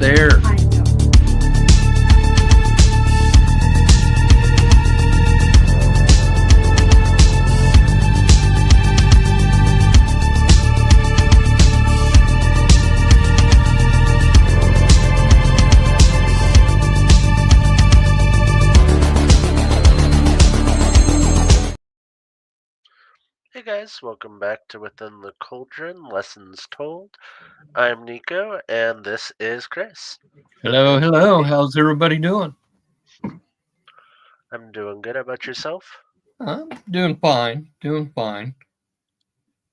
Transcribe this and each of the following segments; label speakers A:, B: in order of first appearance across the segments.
A: there.
B: Hey guys, welcome back to Within the Cauldron Lessons Told. I'm Nico, and this is Chris.
A: Hello, hello. How's everybody doing?
B: I'm doing good. How about yourself?
A: I'm doing fine. Doing fine.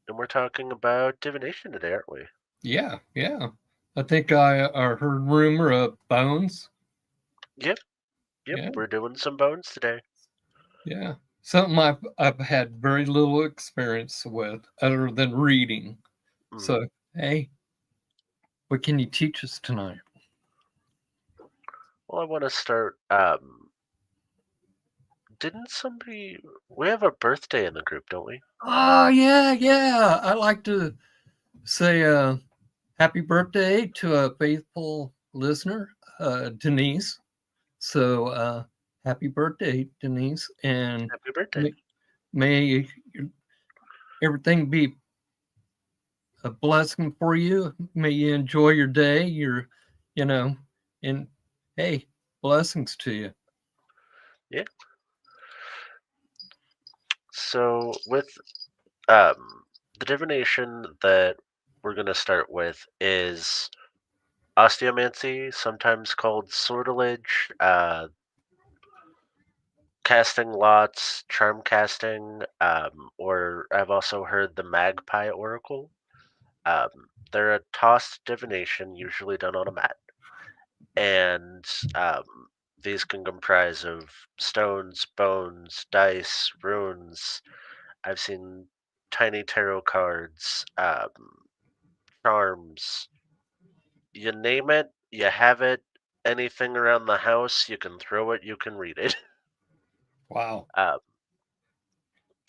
B: And we're talking about divination today, aren't we?
A: Yeah, yeah. I think I heard rumor of bones.
B: Yep, yep.
A: Yeah,
B: We're doing some bones today.
A: yeah. Something I've had very little experience with other than reading.
B: Hmm.
A: So, hey, what can you teach us tonight?
B: Well, I want to start. Didn't somebody? We have a birthday in the group, don't we?
A: Oh, yeah, yeah. I like to say happy birthday to a faithful listener, Denise. So happy birthday, Denise, and
B: Happy birthday.
A: may, may everything be a blessing for you. May you enjoy your day. You know, and hey, blessings to you.
B: Yeah. So with um the divination that we're gonna start with is osteomancy, sometimes called sortilege. Casting lots, charm casting, or I've also heard the magpie oracle. They're a tossed divination, usually done on a mat, and these can comprise of stones, bones, dice, runes. I've seen tiny tarot cards, charms. You name it, you have it. Anything around the house, you can throw it, you can read it.
A: Wow.
B: Um,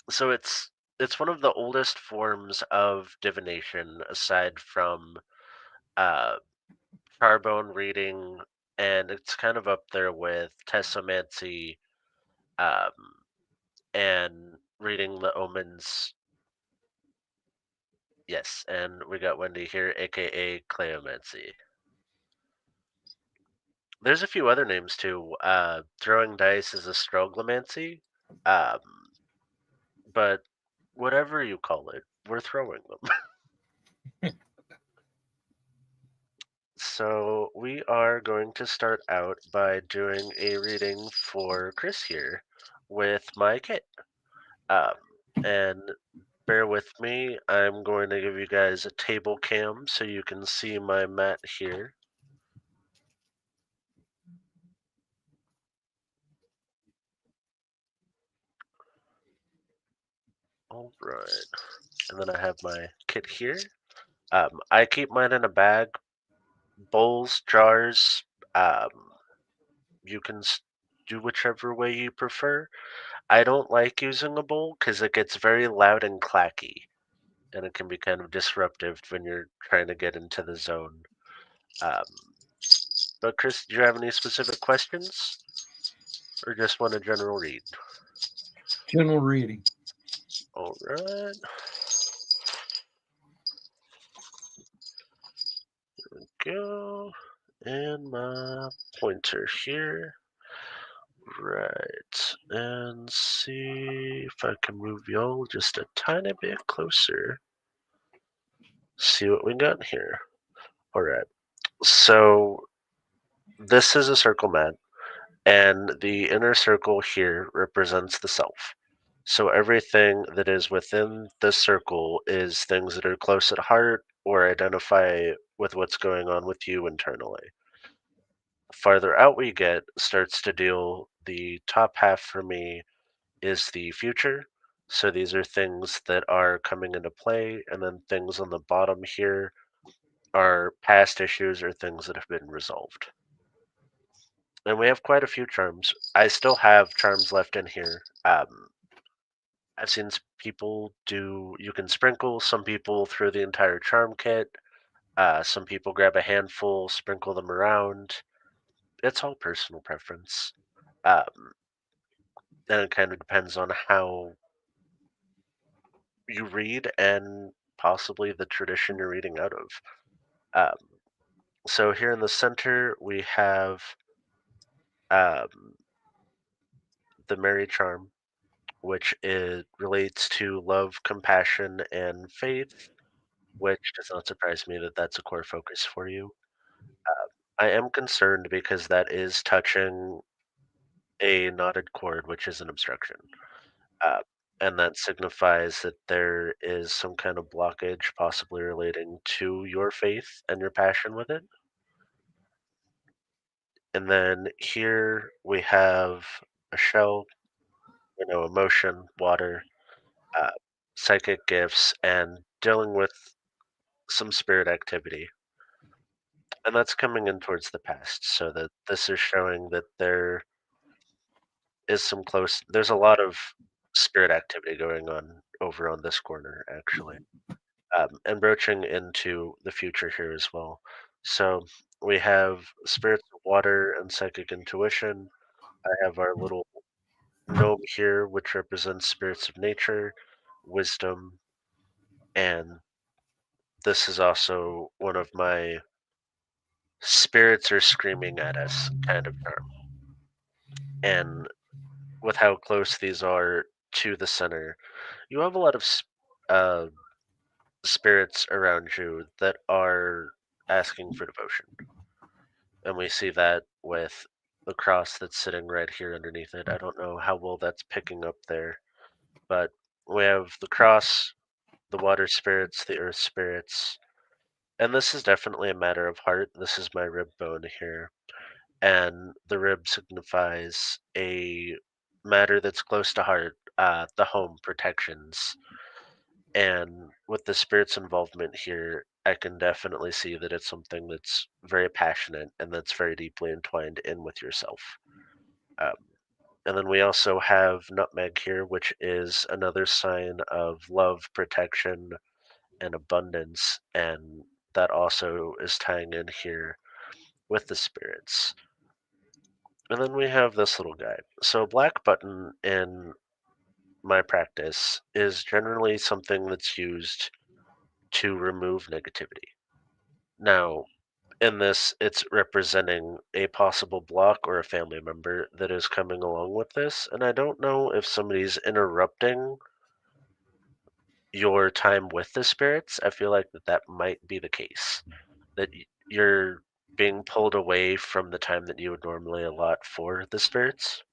B: so it's one of the oldest forms of divination aside from uh charbone reading, and it's kind of up there with tessomancy, um and reading the omens. Yes, and we got Wendy here, aka Cleomancy. There's a few other names too. Throwing dice is astroglomancy, um but whatever you call it, we're throwing them. So we are going to start out by doing a reading for Chris here with my kit. Um, and bear with me, I'm going to give you guys a table cam so you can see my mat here. All right, and then I have my kit here. I keep mine in a bag, bowls, jars. Um, you can do whichever way you prefer. I don't like using a bowl because it gets very loud and clacky, and it can be kind of disruptive when you're trying to get into the zone. Um, but Chris, do you have any specific questions, or just want a general read?
A: General reading.
B: All right, go, and my pointer here. Right, and see if I can move y'all just a tiny bit closer. See what we got here. All right, so this is a circle mat, and the inner circle here represents the self. So everything that is within this circle is things that are close at heart or identify with what's going on with you internally. Farther out we get starts to deal the top half for me is the future. So these are things that are coming into play, and then things on the bottom here are past issues or things that have been resolved. And we have quite a few charms. I still have charms left in here. I've seen people do, you can sprinkle, some people through the entire charm kit. Some people grab a handful, sprinkle them around. It's all personal preference. Um, and it kind of depends on how you read and possibly the tradition you're reading out of. Um, so here in the center, we have um, the Mary Charm, which it relates to love, compassion, and faith, which does not surprise me that that's a core focus for you. I am concerned because that is touching a knotted cord, which is an obstruction. Uh, and that signifies that there is some kind of blockage, possibly relating to your faith and your passion with it. And then here we have a shell, emotion, water, uh, psychic gifts, and dealing with some spirit activity. And that's coming in towards the past. So that this is showing that there's a lot of spirit activity going on over on this corner, actually. And broaching into the future here as well. So we have spirits of water and psychic intuition. I have our little gnome here, which represents spirits of nature, wisdom, and this is also one of my spirits are screaming at us kind of charm. And with how close these are to the center, you have a lot of uh, spirits around you that are asking for devotion. And we see that with the cross that's sitting right here underneath it. I don't know how well that's picking up there, but we have the cross, the water spirits, the earth spirits, and this is definitely a matter of heart. This is my rib bone here, and the rib signifies a matter that's close to heart, the home protections. And with the spirit's involvement here, I can definitely see that it's something that's very passionate and that's very deeply entwined in with yourself. Um, and then we also have nutmeg here, which is another sign of love, protection, and abundance. And that also is tying in here with the spirits. And then we have this little guy. So, black button in my practice is generally something that's used to remove negativity. Now, in this, it's representing a possible block or a family member that is coming along with this. And I don't know if somebody's interrupting your time with the spirits. I feel like that might be the case. That you're being pulled away from the time that you would normally allot for the spirits.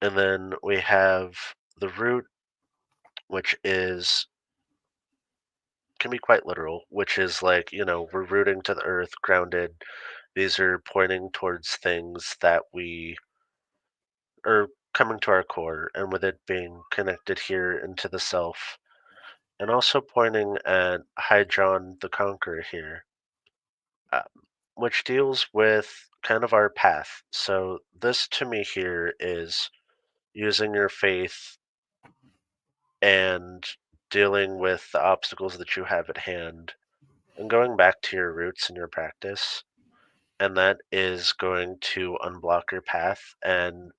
B: And then we have the root, which is can be quite literal, which is like, we're rooting to the earth, grounded. These are pointing towards things that we are coming to our core, and with it being connected here into the self, and also pointing at High John the Conqueror here, uh, which deals with kind of our path. So, this to me here is using your faith and dealing with the obstacles that you have at hand and going back to your roots in your practice. And that is going to unblock your path and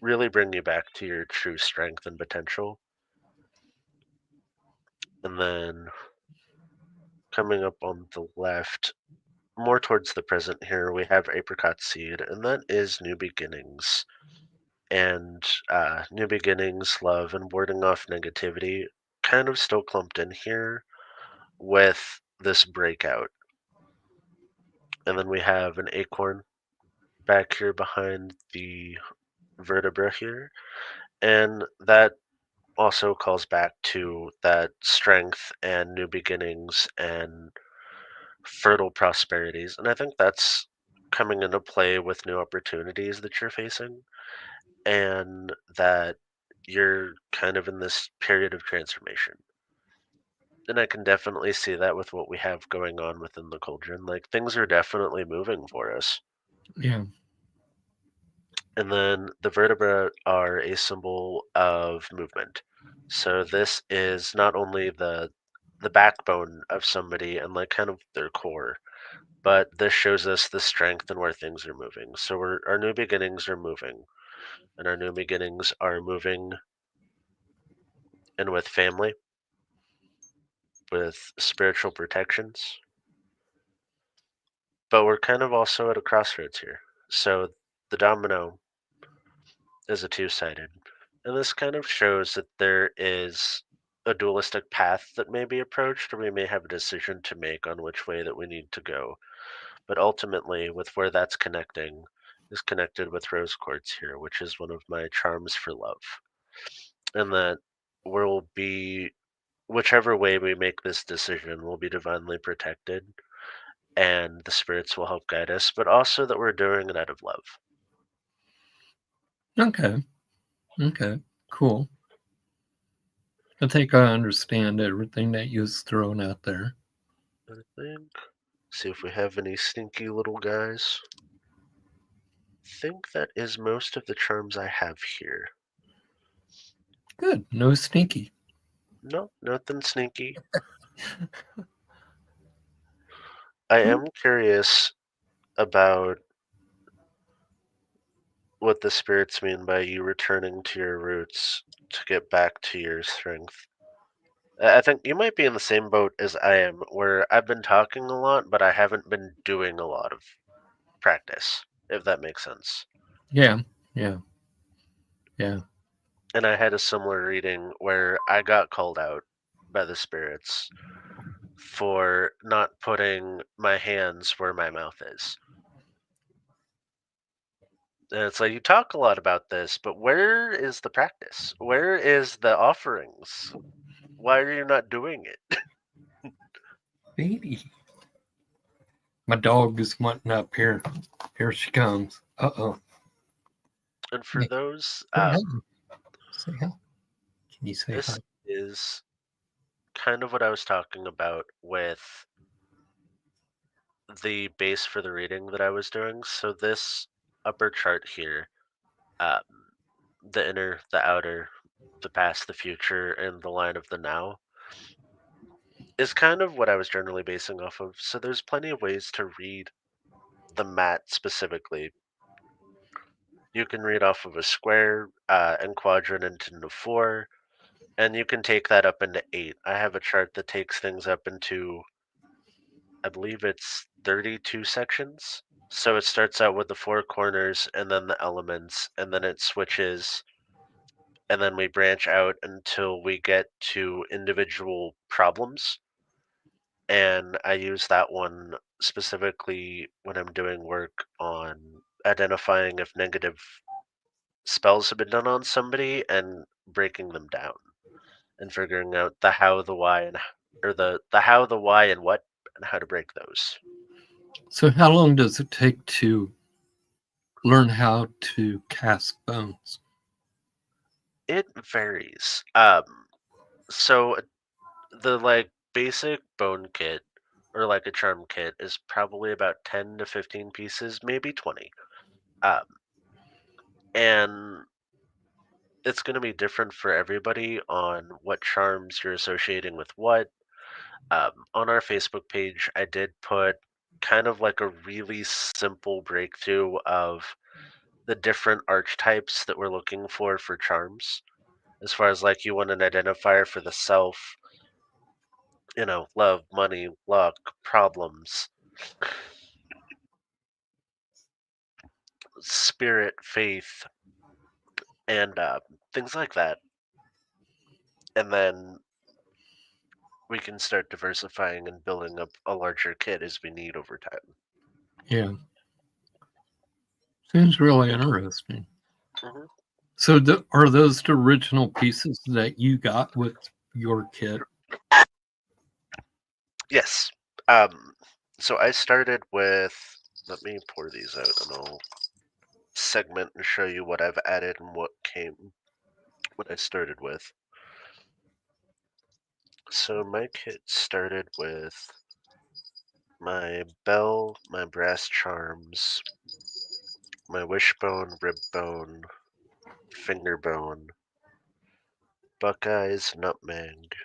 B: really bring you back to your true strength and potential. And then coming up on the left, more towards the present here, we have apricot seed, and that is new beginnings. And new beginnings, love, and warding off negativity kind of still clumped in here with this breakout. And then we have an acorn back here behind the vertebra here. And that also calls back to that strength and new beginnings and fertile prosperities. And I think that's coming into play with new opportunities that you're facing and that you're kind of in this period of transformation. And I can definitely see that with what we have going on within the cauldron. Like things are definitely moving for us.
A: Yeah.
B: And then the vertebrae are a symbol of movement. So this is not only the backbone of somebody and like kind of their core, but this shows us the strength and where things are moving. So our new beginnings are moving, and our new beginnings are moving in with family, with spiritual protections, but we're kind of also at a crossroads here. So the domino is a two-sided, and this kind of shows that there is a dualistic path that may be approached, or we may have a decision to make on which way that we need to go. But ultimately, with where that's connecting, is connected with rose quartz here, which is one of my charms for love. And that we'll be, whichever way we make this decision, will be divinely protected, and the spirits will help guide us, but also that we're doing it out of love.
A: Okay. Okay. Cool. I think I understand everything that you was thrown out there.
B: I think. See if we have any sneaky little guys. Think that is most of the charms I have here.
A: Good. No sneaky.
B: No, nothing sneaky. I
A: Hmm.
B: am curious about what the spirits mean by you returning to your roots to get back to your strength. I think you might be in the same boat as I am, where I've been talking a lot, but I haven't been doing a lot of practice, if that makes sense.
A: Yeah. Yeah. Yeah.
B: And I had a similar reading where I got called out by the spirits for not putting my hands where my mouth is. And it's like, you talk a lot about this, but where is the practice? Where is the offerings? Why are you not doing it?
A: Baby. My dog is wanting up here. Here she comes. Uh-oh.
B: And for
A: Yeah.
B: those,
A: Say hi. Say hi. Can you say hi?
B: this is kind of what I was talking about with the base for the reading that I was doing. So this upper chart here, um, the inner, the outer, the past, the future, and the line of the now, is kind of what I was generally basing off of. So there's plenty of ways to read the mat specifically. You can read off of a square and quadrant into four, and you can take that up into eight. I have a chart that takes things up into, I believe it's 32 sections. So it starts out with the four corners and then the elements, and then it switches, and then we branch out until we get to individual problems. And I use that one specifically when I'm doing work on identifying if negative spells have been done on somebody and breaking them down and figuring out the how, the why, and or the how, the why, and what, and how to break those.
A: So how long does it take to learn how to cast bones?
B: It varies. So the like basic bone kit or like a charm kit is probably about 10 to 15 pieces, maybe 20. Um, and it's going to be different for everybody on what charms you're associating with what. On our Facebook page, I did put kind of like a really simple breakthrough of the different archetypes that we're looking for charms. As far as like you want an identifier for the self, love, money, luck, problems, spirit, faith, and things like that. And then we can start diversifying and building up a larger kit as we need over time.
A: Yeah. Seems really interesting.
B: Hmm.
A: So are those the original pieces that you got with your kit?
B: Yes. Um, so I started with. Let me pour these out and I'll segment and show you what I've added and what I started with. So my kit started with my bell, my brass charms, my wishbone, rib bone, finger bone, Buckeyes, Nutmeg,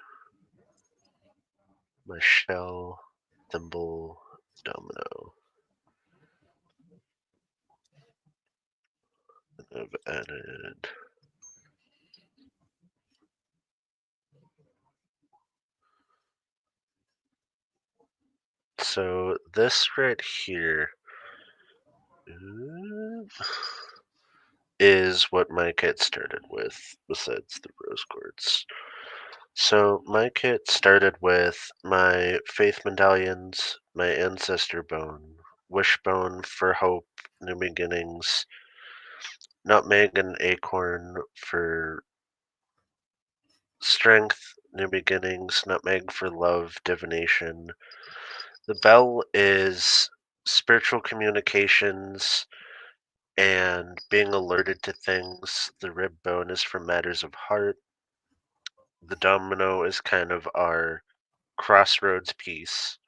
B: my shell, thimble, domino. I've added so this right here is what my kit started with, besides the rose quartz. So my kit started with my faith medallions, my ancestor bone, wishbone for hope, new beginnings, nutmeg and acorn for strength, new beginnings, nutmeg for love, divination. The bell is spiritual communications and being alerted to things. The rib bone is for matters of heart. The domino is kind of our crossroads piece.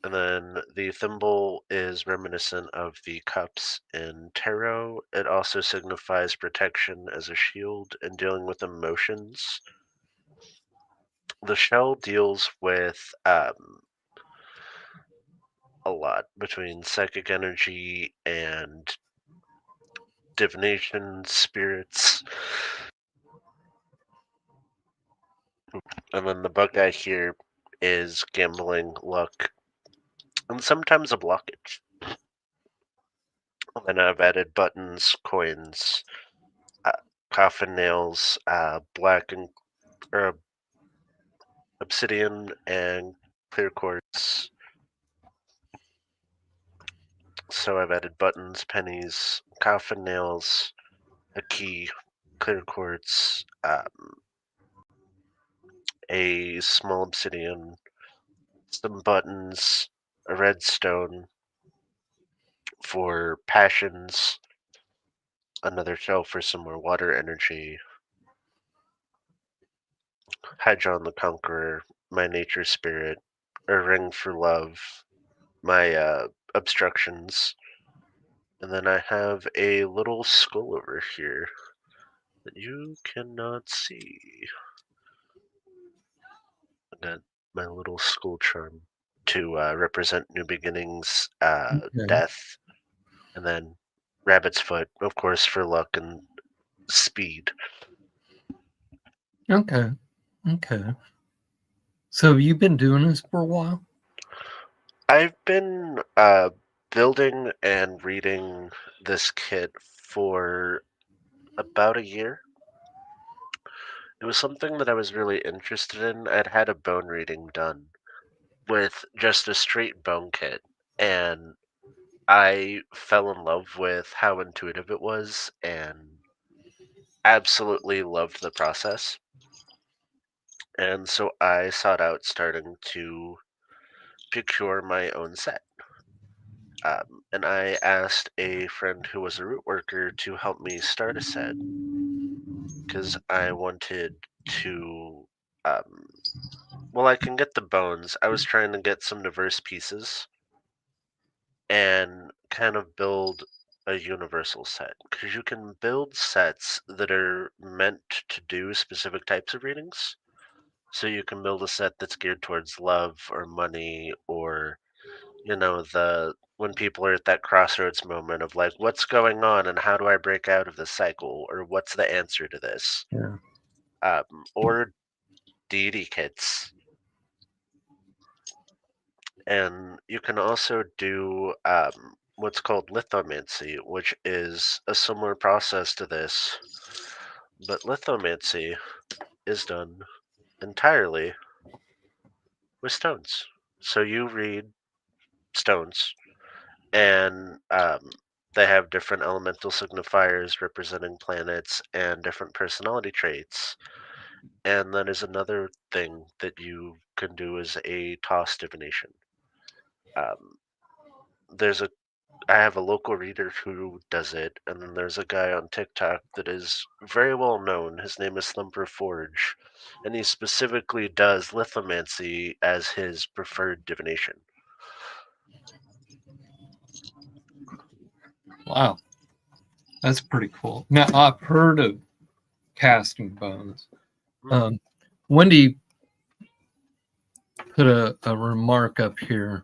B: And then the thimble is reminiscent of the cups in tarot. It also signifies protection as a shield and dealing with emotions. The shell deals with a lot between psychic energy and divination, spirits. And then the Buckeye here is gambling, luck, and sometimes a blockage. And then I've added buttons, coins, uh, coffin nails, black and obsidian, and clear quartz. So I've added buttons, pennies, coffin nails, a key, clear quartz, a small obsidian, some buttons, a red stone for passions, another shell for some more water energy, Hydron the Conqueror, my nature spirit, a ring for love, my obstructions, and then I have a little skull over here that you cannot see. I got my little skull charm to represent new beginnings,
A: Okay.
B: death, and then rabbit's foot, of course, for luck and speed.
A: Okay. Okay. So you've been doing this for a while?
B: I've been building and reading this kit for about a year. It was something that I was really interested in. I'd had a bone reading done with just a straight bone kit, and I fell in love with how intuitive it was and absolutely loved the process. And so I sought out starting to procure my own set. And I asked a friend who was a root worker to help me start a set because I wanted to. Um, well, I can get the bones. I was trying to get some diverse pieces and kind of build a universal set because you can build sets that are meant to do specific types of readings. So you can build a set that's geared towards love or money or the when people are at that crossroads moment of like what's going on and how do I break out of this cycle or what's the answer to this,
A: Yeah.
B: or deity kits. And you can also do what's called lithomancy, which is a similar process to this, but lithomancy is done entirely with stones. So you read stones and they have different elemental signifiers representing planets and different personality traits. And that is another thing that you can do as a toss divination. Um, there's a I have a local reader who does it, and then there's a guy on TikTok that is very well known. His name is Thumper Forge, and he specifically does lithomancy as his preferred divination.
A: Wow. That's pretty cool. Now I've heard of casting bones.
B: Hmm.
A: Wendy put a remark up here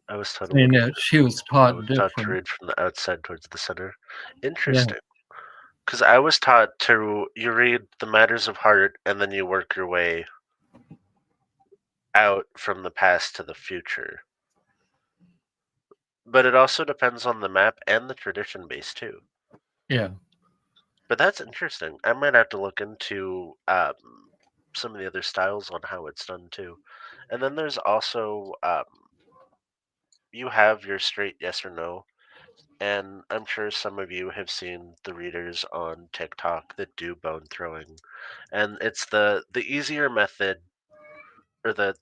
B: I was taught to
A: saying
B: look.
A: that she was
B: I
A: taught
B: was taught to
A: different.
B: read from the outside towards the center.
A: Yeah,
B: Interesting. Because I was taught to you read the matters of heart and then you work your way out from the past to the future. But it also depends on the map and the tradition base too.
A: yeah.
B: But that's interesting. I might have to look into some of the other styles on how it's done too. And then there's also you have your straight yes or no, and I'm sure some of you have seen the readers on TikTok that do bone throwing, and it's the easier method or the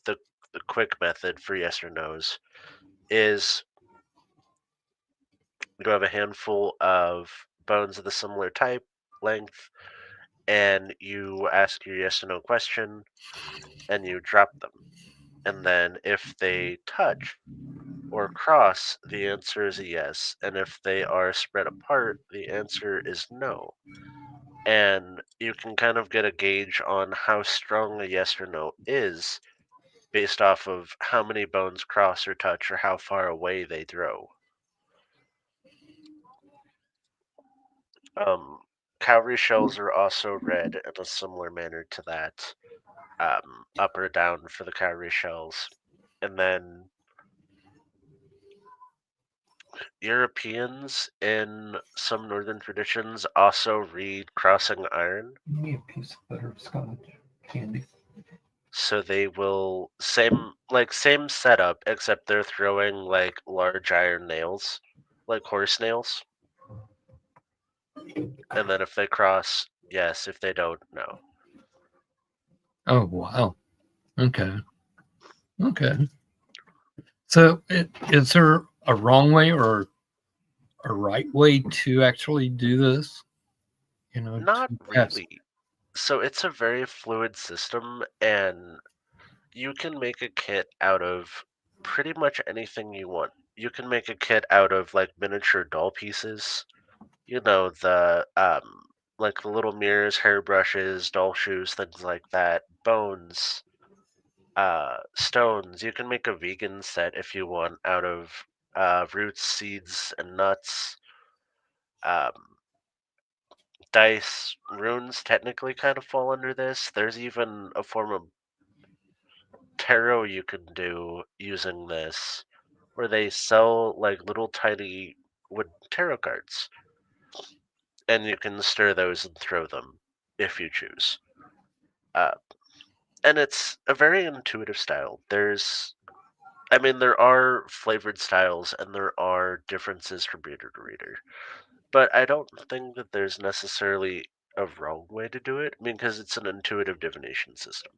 B: quick method for yes or nos is you have a handful of bones of the similar type, length, and you ask your yes or no question and you drop them. And then if they touch or cross, the answer is a yes. And if they are spread apart, the answer is no. And you can kind of get a gauge on how strong a yes or no is based off of how many bones cross or touch or how far away they throw. Um, Cowrie shells are also read in a similar manner to that, up or down for the cowrie shells. And then Europeans in some northern traditions also read crossing iron.
A: Give me a piece of butterscotch candy.
B: So they will same setup, except they're throwing like large iron nails, like horse nails. And then if they cross, yes. If they don't, no.
A: Oh wow. Okay. Okay. So, is there a wrong way or a right way to actually do this? You know,
B: Not
A: to pass.
B: really. So it's a very fluid system, and you can make a kit out of pretty much anything you want. You can make a kit out of like miniature doll pieces. You know, the like the little mirrors, hairbrushes, doll shoes, things like that, bones, stones. You can make a vegan set if you want out of roots, seeds, and nuts. Um, Dice, runes technically kind of fall under this. There's even a form of tarot you can do using this, where they sell like little tiny wood tarot cards, and you can stir those and throw them if you choose. Uh, and it's a very intuitive style. I mean, there are flavored styles and there are differences from reader to reader, but I don't think that there's necessarily a wrong way to do it. I mean, because it's an intuitive divination system.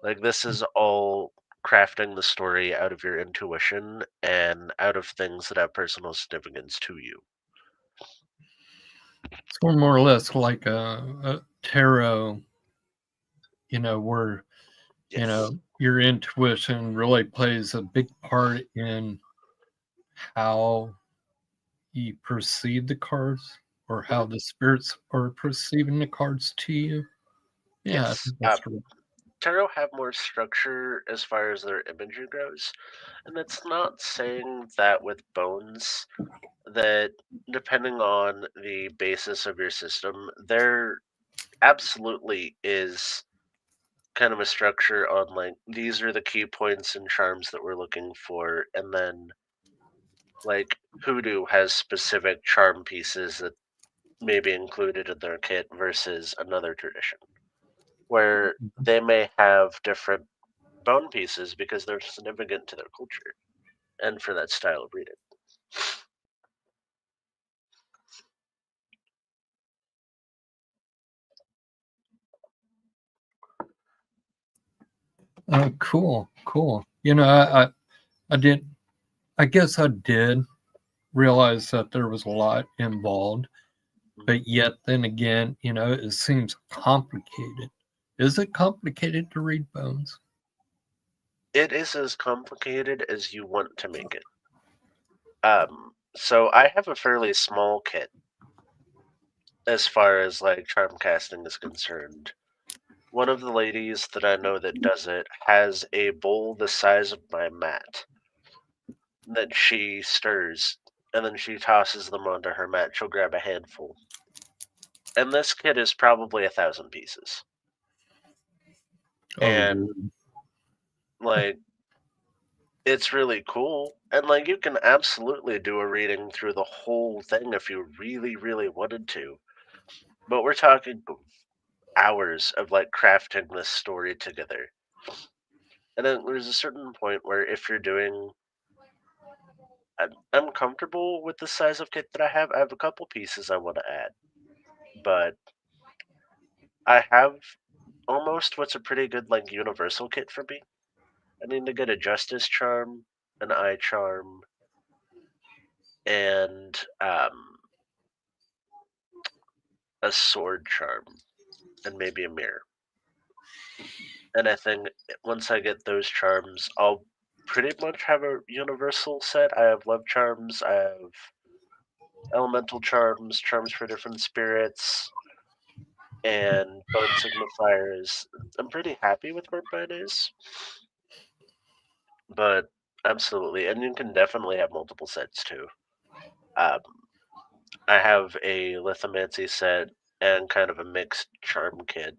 B: Like, this is all crafting the story out of your intuition and out of things that have personal significance to you.
A: It's more or less like a tarot. Where
B: Yes.
A: your intuition really plays a big part in how you perceive the cards or
B: Hmm.
A: how the spirits are perceiving the cards to you. Yeah, I
B: Yes.
A: think that's true.
B: Tarot have more structure as far as their imagery goes, and that's not saying that with bones that depending on the basis of your system, there absolutely is kind of a structure on like these are the key points and charms that we're looking for, and then like hoodoo has specific charm pieces that may be included in their kit versus another tradition where they may have different bone pieces because they're significant to their culture and for that style of reading.
A: Cool, cool. I did. I guess I did realize that there was a lot involved,
B: Mhm.
A: but yet then again, it seems complicated. Is it complicated to read bones?
B: It is as complicated as you want to make it. So I have a fairly small kit, as far as like charm casting is concerned. One of the ladies that I know that does it has a bowl the size of my mat that she stirs, and then she tosses them onto her mat. She'll grab a handful. And this kit is probably 1,000 pieces.
A: Oh,
B: And
A: Lord.
B: like it's really cool. And like you can absolutely do a reading through the whole thing if you really, really wanted to. But we're talking hours of like crafting this story together. And then there's a certain point where if you're doing I'm comfortable with the size of kit that I have. I have a couple pieces I want to add, but I have almost what's a pretty good like universal kit for me. I need to get a justice charm, an eye charm, and a sword charm, and maybe a mirror. And I think once I get those charms, I'll pretty much have a universal set. I have love charms, I have elemental charms, charms for different spirits, and bone signifiers. I'm pretty happy with where mine is, but absolutely, and you can definitely have multiple sets too. Um, I have a lithomancy set and kind of a mixed charm kit,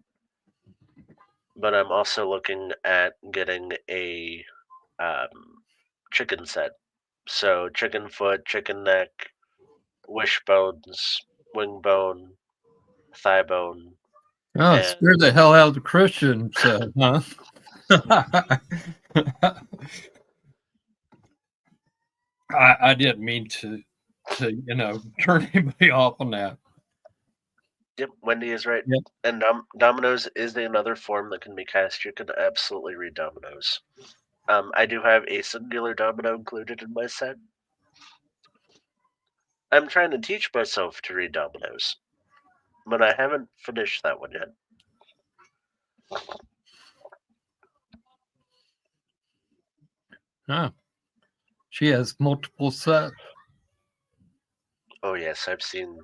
B: but I'm also looking at getting a chicken set. So chicken foot, chicken neck, wishbones, wing bone, thigh bone,
A: Oh,
B: and
A: scare the hell out of the Christians, huh? I didn't mean to turn anybody off on that.
B: yep, Wendy is right.
A: Yep.
B: And dominoes is another form that can be cast. You can absolutely read dominoes. I do have a singular domino included in my set. I'm trying to teach myself to read dominoes, but I haven't finished that one yet.
A: Huh. She has multiple sets.
B: Oh yes, I've seen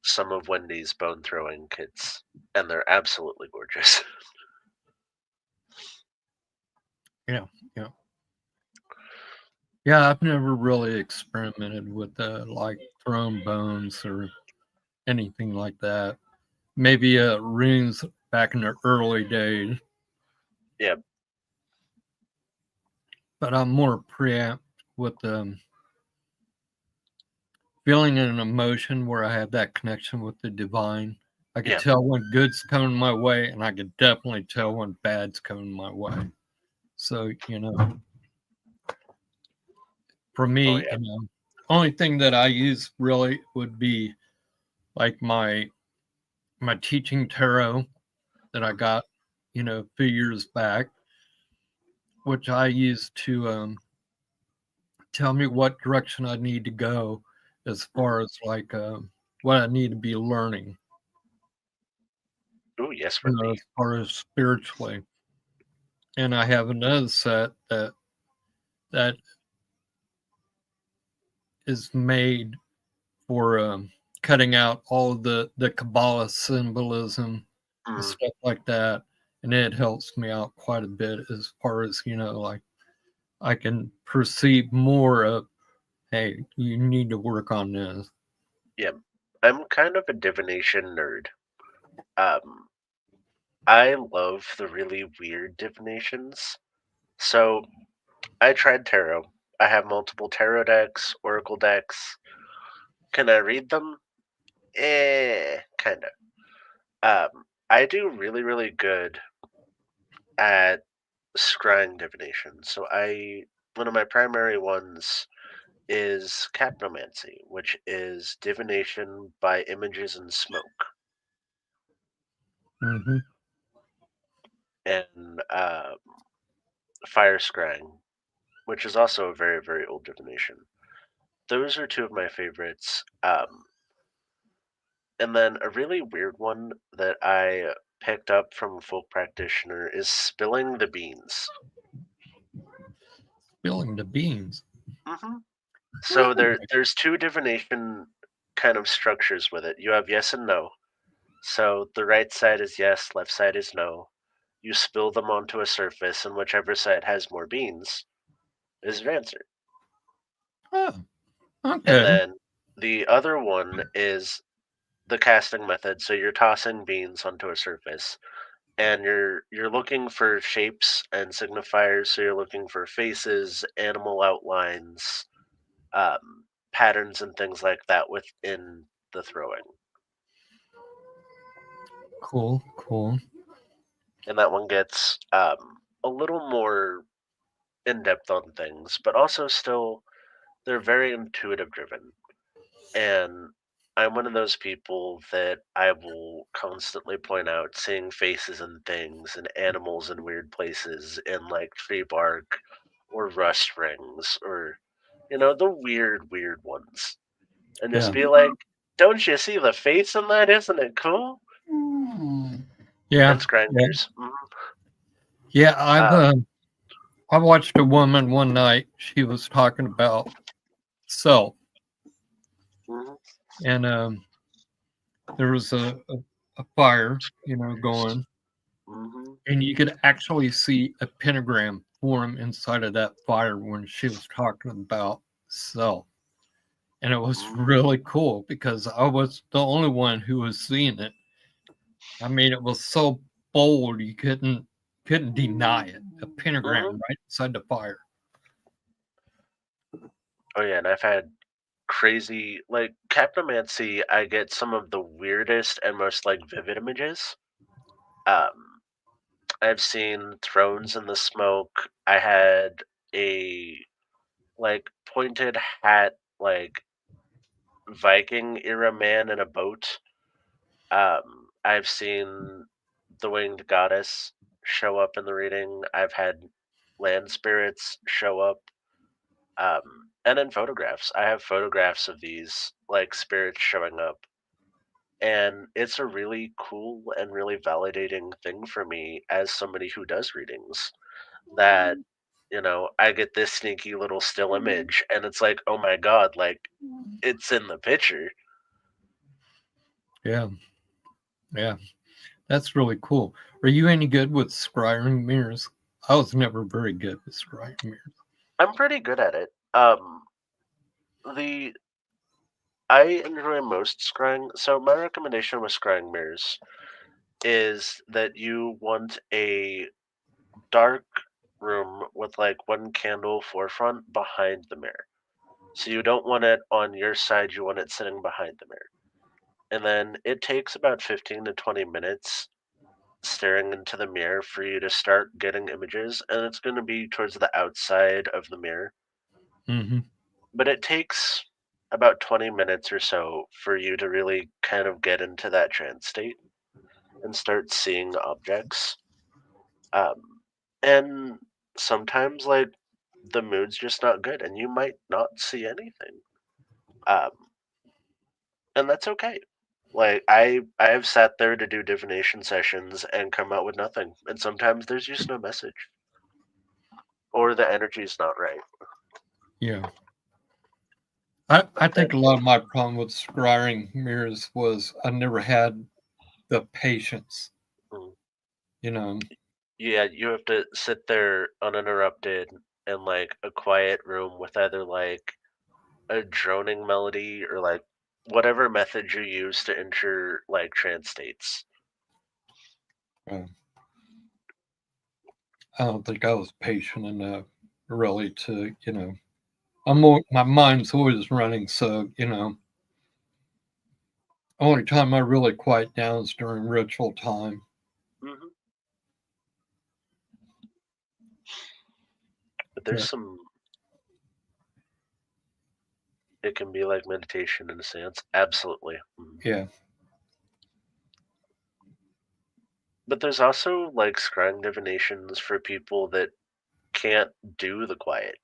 B: some of Wendy's bone throwing kits, and they're absolutely gorgeous.
A: Yeah, yeah. Yeah, I've never really experimented with like thrown bones or anything like that. Maybe runes back in the early days,
B: Yeah,
A: but I'm more preamp with feeling an emotion where I have that connection with the divine. I could
B: yeah,
A: tell when good's coming my way, and I could definitely tell when bad's coming my way. So, for
B: oh
A: me,
B: yeah,
A: only thing that I use really would be like my teaching tarot that I got, a few years back, which I use to tell me what direction I need to go as
B: mhm.
A: far as like what I need to be learning,
B: Oh yes, Wendy.
A: as far as spiritually. And I have another set that is made for cutting out all of the Kabbalah symbolism and
B: Mm,
A: stuff like that, and it helps me out quite a bit as far as like I can perceive more of, hey, you need to work on this.
B: yeah, I'm kind of a divination nerd. Um, I love the really weird divinations. So I tried tarot. I have multiple tarot decks, oracle decks. Can I read them? Kinda. I do really, really good at scrying divination. So one of my primary ones is capnomancy, which is divination by images and smoke,
A: Hmm.
B: and fire scrying, which is also a very, very old divination. Those are two of my favorites. And then a really weird one that I picked up from a folk practitioner is spilling the beans.
A: Spilling the beans.
B: hmm So
A: Really?
B: there's two divination kind of structures with it. You have yes and no. So the right side is yes, left side is no. You spill them onto a surface, and whichever side has more beans is your answer.
A: Oh,
B: And
A: okay.
B: then the other one is the casting method. So you're tossing beans onto a surface, and you're looking for shapes and signifiers. So you're looking for faces, animal outlines, patterns, and things like that within the throwing.
A: Cool. Cool.
B: And that one gets a little more in depth on things, but also still they're very intuitive driven. And I'm one of those people that I will constantly point out seeing faces and things and animals in weird places in like tree bark or rust rings or the weird ones. And just
A: Yeah.
B: be like, don't you see the face in that? Isn't it cool?
A: Yeah.
B: And scrying
A: Yeah.
B: mirrors.
A: Yeah. I've
B: Uh,
A: I watched a woman one night. She was talking about self,
B: mhm,
A: and there was a fire, going,
B: mhm,
A: and you could actually see a pentagram form inside of that fire when she was talking about self. And it was
B: mhm,
A: really cool because I was the only one who was seeing it. I mean, it was so bold you couldn't deny it. A
B: mhm.
A: pentagram right inside the fire.
B: Oh yeah, and I've had crazy like capnomancy. I get some of the weirdest and most like vivid images. Um, I've seen thrones in the smoke. I had a like pointed hat, like Viking era man in a boat. I've seen the winged goddess show up in the reading. I've had land spirits show up. And in photographs, I have photographs of these like spirits showing up, and it's a really cool and really validating thing for me as somebody who does readings that I get this sneaky little still image, and it's like, oh my god, like it's in the picture.
A: Yeah, yeah, that's really cool. Are you any good with scrying mirrors? I was never very good with scrying mirrors.
B: I'm pretty good at it. The I enjoy most scrying. So my recommendation with scrying mirrors is that you want a dark room with like one candle forefront behind the mirror. So you don't want it on your side, you want it sitting behind the mirror. And then it takes about 15 to 20 minutes staring into the mirror for you to start getting images, and it's going to be towards the outside of the mirror.
A: Mm-hmm.
B: But it takes about 20 minutes or so for you to really kind of get into that trance state and start seeing objects. Um, and sometimes, like, the mood's just not good, and you might not see anything. Um, and that's okay. Like I have sat there to do divination sessions and come out with nothing. And sometimes there's just no message. Or the energy's not right.
A: Yeah. I think
B: And
A: a lot of my problem with scrying mirrors was I never had the patience,
B: mm,
A: you know.
B: yeah, you have to sit there uninterrupted in like a quiet room with either like a droning melody or like whatever method you use to enter like trance states.
A: uh, I don't think I was patient enough really to, my mind's always running, so, only time I really quiet down is during ritual time.
B: Hmm. But there's
A: Yeah.
B: some it can be like meditation in a sense. Absolutely. Mhm.
A: Yeah.
B: But there's also like scrying divinations for people that can't do the quiet.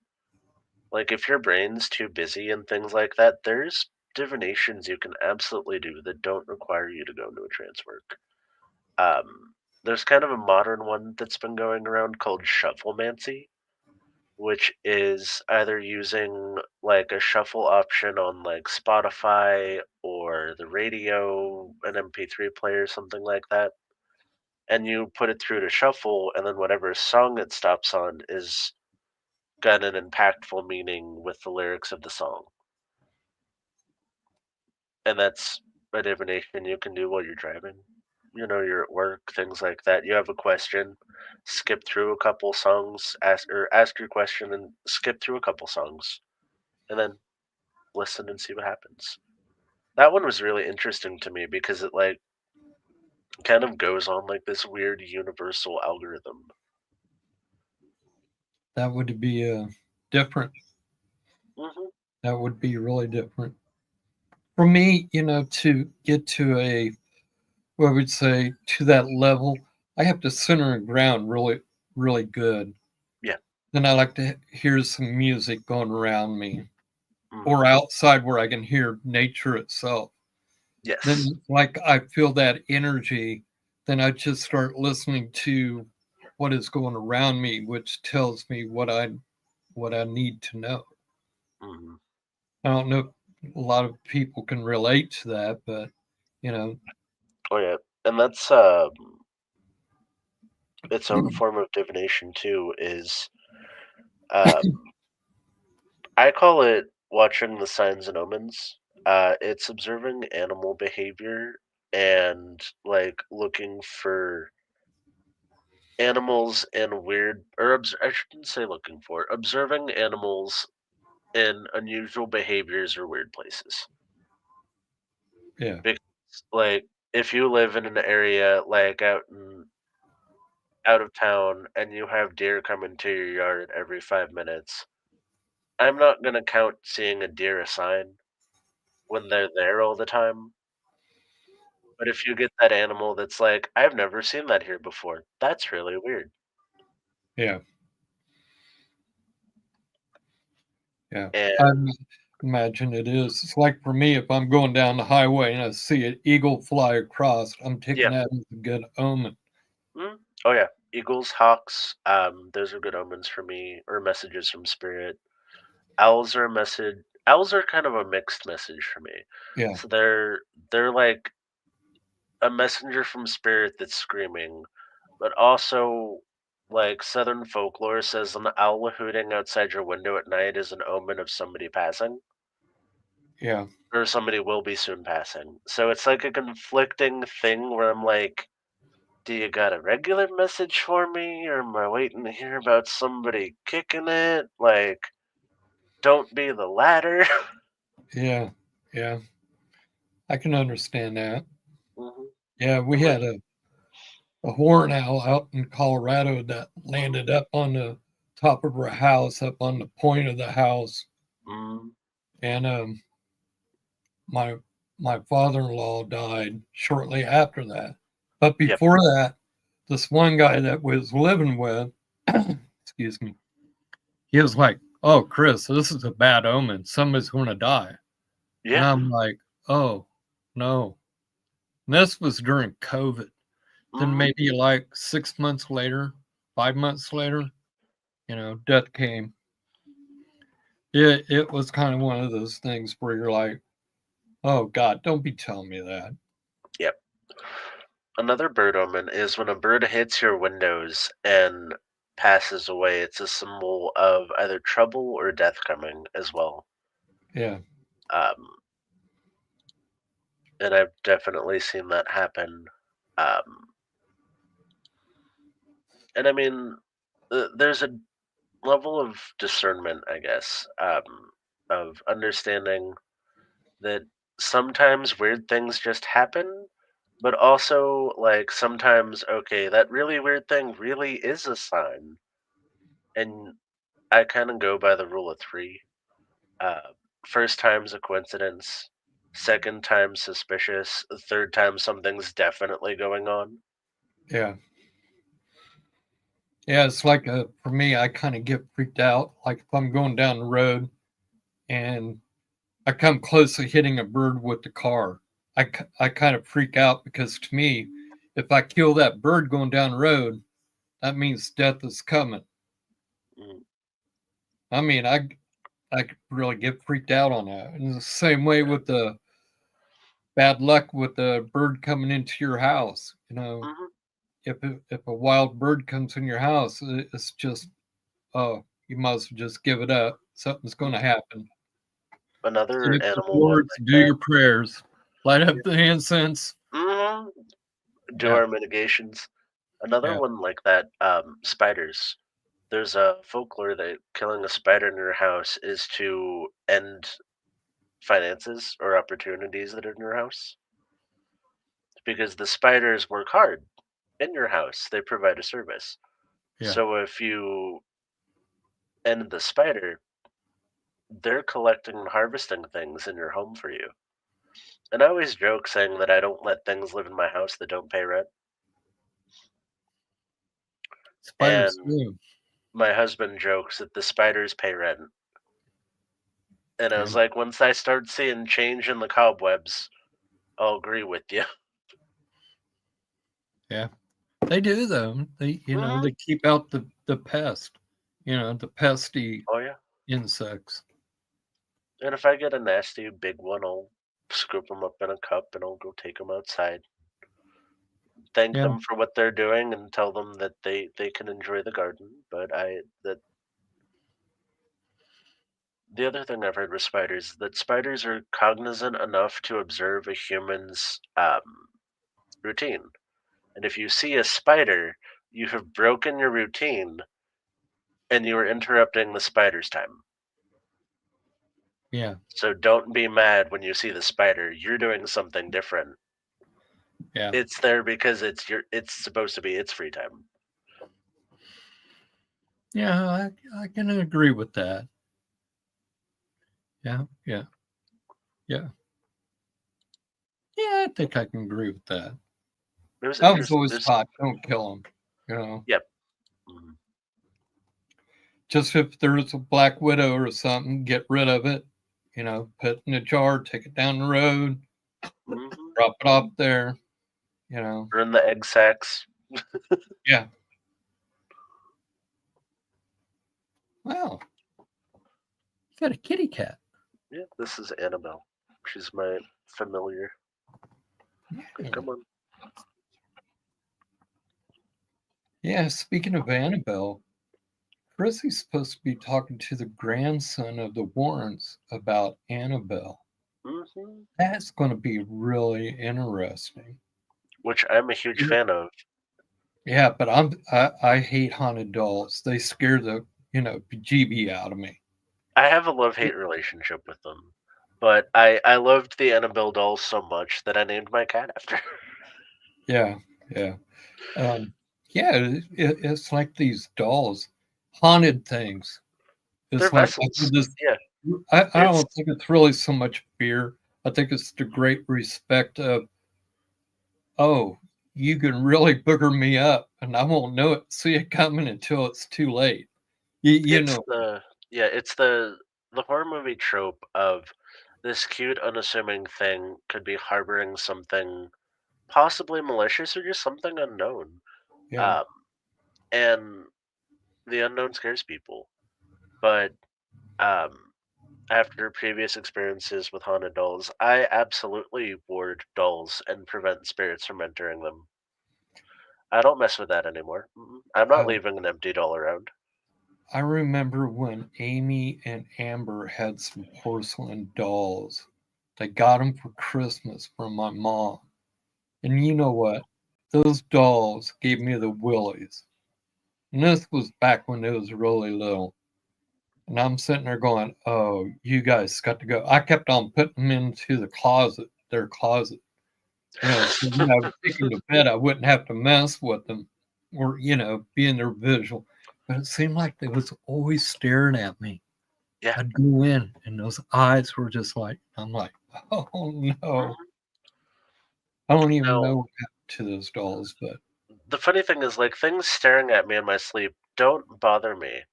B: Like if your brain's too busy and things like that, there's divinations you can absolutely do that don't require you to go into a trance work. There's kind of a modern one that's been going around called shufflemancy, which is either using like a shuffle option on like Spotify or the radio, an MP3 player, something like that. And you put it through to shuffle, and then whatever song it stops on is got an impactful meaning with the lyrics of the song. And that's a divination you can do while you're driving. You're at work, things like that. You have a question, skip through a couple songs, ask your question and skip through a couple songs, and then listen and see what happens. That one was really interesting to me because it like kind of goes on like this weird universal algorithm.
A: That would be different.
B: Hmm.
A: That would be really different. For me, to get to what I would say, to that level, I have to center and ground really, really good.
B: Yeah.
A: Then I like to hear some music going around me
B: Hmm.
A: or outside where I can hear nature itself.
B: Yes.
A: Then, like, I feel that energy, then I just start listening to what is going around me, which tells me what I need to know.
B: Hmm.
A: I don't know if a lot of people can relate to that, but you know,
B: Oh yeah, and that's its own form of divination too. Is um, I call it watching the signs and omens. It's observing animal behavior and like looking for animals in weird, or I shouldn't say looking for, observing animals in unusual behaviors or weird places.
A: yeah,
B: Because like if you live in an area like out of town and you have deer come into your yard every 5 minutes, I'm not gonna count seeing a deer a sign when they're there all the time. But if you get that animal that's like, "I've never seen that here before. That's really weird."
A: yeah, yeah. I
B: And
A: imagine it is. It's like for me, if I'm going down the highway and I see an eagle fly across, I'm taking
B: yeah.
A: that as a good omen.
B: Mm. Oh, yeah. Eagles, hawks, those are good omens for me, or messages from spirit. Owls are kind of a mixed message for me.
A: Yeah,
B: So they're like a messenger from spirit that's screaming, but also like Southern folklore says an owl hooting outside your window at night is an omen of somebody passing.
A: yeah,
B: Or somebody will be soon passing. So it's like a conflicting thing where I'm like, do you got a regular message for me, or am I waiting to hear about somebody kicking it? Like, don't be the latter.
A: yeah, yeah. I can understand that.
B: Hmm.
A: Yeah, we
B: I'm like,
A: had a horn owl out in Colorado that landed up on the top of our house, up on the point of the house,
B: mm,
A: and my my father-in-law died shortly after that. But
B: yep,
A: before that, this one guy that was living with, excuse me, he was like, "Oh, Chris, this is a bad omen. Somebody's going to die." And
B: yeah,
A: I'm like, "Oh, no." And this was during COVID. Then
B: mm,
A: maybe like 6 months later, 5 months later, death came. It was kind of one of those things where you're like, "Oh God, don't be telling me that."
B: yep. Another bird omen is when a bird hits your windows and passes away. It's a symbol of either trouble or death coming as well.
A: Yeah,
B: Um, and I've definitely seen that happen. Um, and I mean, there's a level of discernment, I guess, of understanding that sometimes weird things just happen, but also like sometimes, okay, that really weird thing really is a sign. And I kind of go by the rule of three. Uh, First time's a coincidence. Second time suspicious. Third time something's definitely going on.
A: yeah. Yeah, it's like for me, I kind of get freaked out. Like if I'm going down the road and I come close to hitting a bird with the car, I kind of freak out because to me, if I kill that bird going down the road, that means death is coming.
B: Mm.
A: I mean, I could really get freaked out on that. And the same way with the bad luck with the bird coming into your house.
B: Hmm.
A: If a wild bird comes in your house, it's just, oh, you might as well just give it up. Something's going to happen. Say
B: Another
A: the
B: animal one
A: words,
B: like
A: do
B: that.
A: your prayers, light up the incense.
B: Hmm. Do
A: Yeah,
B: our mitigations. Another
A: yeah,
B: one like that. Spiders. There's a folklore that killing a spider in your house is to end finances or opportunities that are in your house because the spiders work hard in your house. They provide a service.
A: yeah.
B: So if you end the spider, they're collecting and harvesting things in your home for you. And I always joke saying that I don't let things live in my house that don't pay rent.
A: Spiders
B: And
A: too.
B: my husband jokes that the spiders pay rent. And I
A: Yeah,
B: was like, once I start seeing change in the cobwebs, I'll agree with you.
A: yeah. They do though.
B: Hmm.
A: They keep out the pest. The pesty
B: Oh, yeah.
A: insects.
B: And if I get a nasty big one, I'll scoop them up in a cup and I'll go take them outside. Thank
A: Yeah,
B: them for what they're doing and tell them that they can enjoy the garden. But the other thing I've heard with spiders is that spiders are cognizant enough to observe a human's routine. And if you see a spider, you have broken your routine and you are interrupting the spider's time.
A: yeah,
B: So don't be mad when you see the spider. You're doing something different.
A: yeah,
B: It's there because it's supposed to be its free time.
A: yeah. I can agree with that. Yeah, yeah, yeah, yeah. I think I can agree with that.
B: It was
A: I was
B: interesting.
A: always
B: There's
A: taught, don't kill them. You know,
B: Yep. Mhm.
A: just if there's a black widow or something, get rid of it. Put it in a jar, take it down the road,
B: Mhm.
A: drop it off there. You know,
B: Burn the egg sacs.
A: yeah. Wow, you got a kitty cat.
B: Yeah, this is Annabelle. She's my familiar.
A: Yeah.
B: Come on.
A: Yeah. Speaking of Annabelle, Chrissy's supposed to be talking to the grandson of the Warrens about Annabelle.
B: Hmm.
A: That's going to be really interesting.
B: Which I'm a huge fan of.
A: Yeah, but I hate haunted dolls. They scare the bejeebie out of me.
B: I have a love hate relationship with them. But I loved the Annabelle dolls so much that I named my cat after her.
A: Yeah, yeah, um, yeah. It's like these dolls, haunted things.
B: They're
A: It's like I
B: vessels.
A: did this.
B: Yeah.
A: I
B: It's
A: don't think it's really so much fear. I think it's the great respect of, oh, you can really booger me up, and I won't see it coming until it's too late. You
B: it's
A: know,
B: the yeah, it's the horror movie trope of this cute, unassuming thing could be harboring something possibly malicious or just something unknown.
A: yeah.
B: Um, and the unknown scares people. But um, after previous experiences with haunted dolls, I absolutely ward dolls and prevent spirits from entering them. I don't mess with that anymore. I'm not
A: Um,
B: leaving an empty doll around.
A: I remember when Amy and Amber had some porcelain dolls. They got them for Christmas from my mom. And you know what? Those dolls gave me the willies. And this was back when it was really little. And I'm sitting there going, oh, you guys got to go. I kept on putting them into their closet. So when I would take them to bed, I wouldn't have to mess with them or, be in their visual. But it seemed like they was always staring at me.
B: Yeah.
A: I'd go in and those eyes were just like, I'm like, oh no.
B: Mhm.
A: I don't even
B: Now,
A: know what happened to those dolls, but
B: the funny thing is, like, things staring at me in my sleep don't bother me.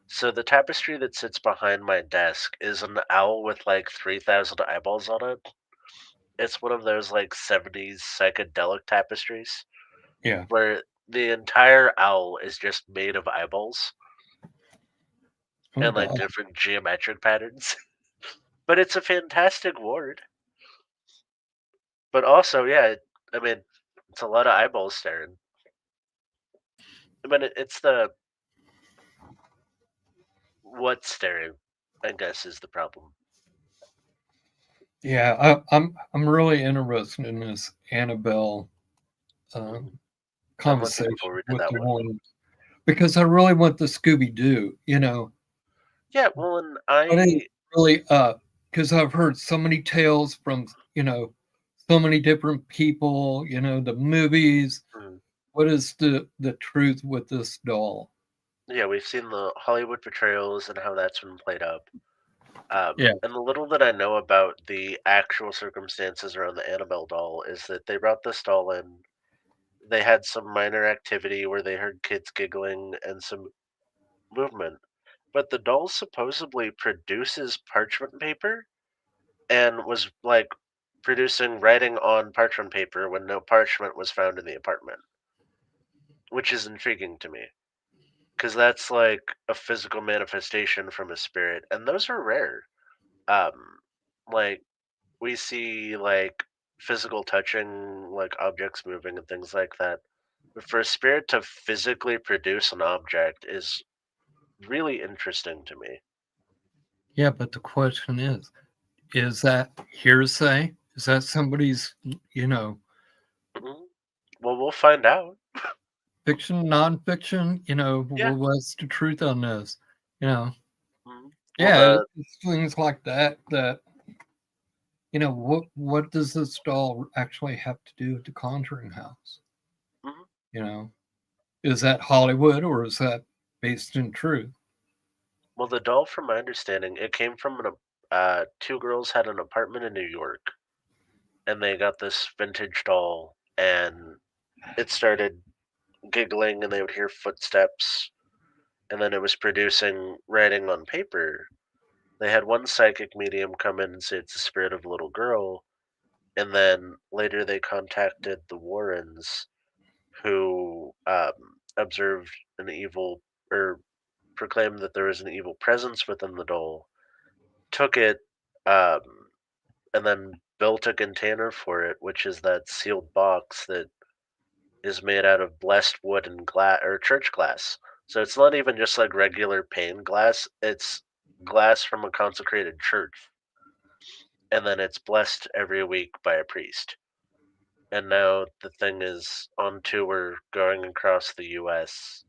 B: So the tapestry that sits behind my desk is an owl with like 3,000 eyeballs on it. It's one of those like 70s psychedelic tapestries
A: yeah.
B: where the entire owl is just made of eyeballs.
A: Oh
B: and like
A: God.
B: different geometric patterns. But it's a fantastic ward. But also, yeah, I mean, it's a lot of eyeballs staring. But it's the what staring, I guess, is the problem.
A: Yeah, I'm really interested in this Annabelle
B: Mhm.
A: um,
B: I'm looking
A: conversation
B: forward to
A: with
B: that
A: the
B: one.
A: one because I really want the Scooby Doo,
B: Yeah, well, and
A: but it
B: I
A: really because I've heard so many tales from so many different people, the movies.
B: mm,
A: What is the truth with this doll?
B: yeah, we've seen the Hollywood portrayals and how that's been played up.
A: Yeah,
B: And the little that I know about the actual circumstances around the Annabelle doll is that they brought this doll in. They had some minor activity where they heard kids giggling and some movement, but the doll supposedly produces parchment paper and was like producing writing on parchment paper when no parchment was found in the apartment, which is intriguing to me because that's like a physical manifestation from a spirit, and those are rare. Um, like we see like physical touching, like objects moving and things like that. But for a spirit to physically produce an object is really interesting to me.
A: yeah, but the question is that hearsay? Is that somebody's, you know,
B: Mhm. Well, we'll find out.
A: fiction, nonfiction?
B: Yeah.
A: What's the truth on this? You know,
B: Mhm. Well,
A: yeah,
B: the
A: it's things like that. What does this doll actually have to do with the Conjuring House?
B: mhm.
A: You know, is that Hollywood or is that based in truth?
B: Well, the doll, from my understanding, it came from two girls had an apartment in New York, and they got this vintage doll, and it started giggling, and they would hear footsteps, and then it was producing writing on paper. They had one psychic medium come in and say it's the spirit of a little girl, and then later they contacted the Warrens, who observed an evil or proclaimed that there was an evil presence within the doll, took it, um, and then built a container for it, which is that sealed box that is made out of blessed wood and glass or church glass. So it's not even just like regular pane glass; it's glass from a consecrated church, and then it's blessed every week by a priest. And now the thing is on tour, going across the U.S.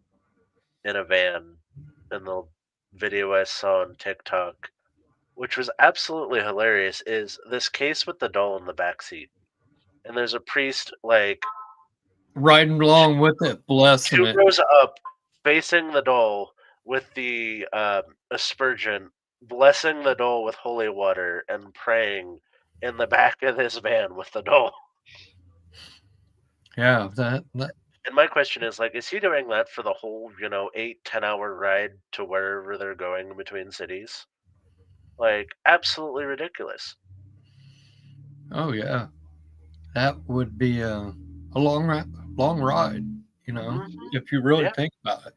B: in a van, and the video I saw on TikTok, which was absolutely hilarious, is this case with the doll in the back seat, and there's a priest like
A: Riding along with it, blessing
B: two
A: it.
B: rows up, facing the doll with the aspersion, blessing the doll with holy water, and praying in the back of this van with the doll.
A: Yeah, that
B: And my question is like, is he doing that for the whole, 8-10 hour ride to wherever they're going between cities? Like, absolutely ridiculous.
A: oh yeah, that would be a long ride. You know,
B: Hmm.
A: if you really
B: Yeah.
A: think about it.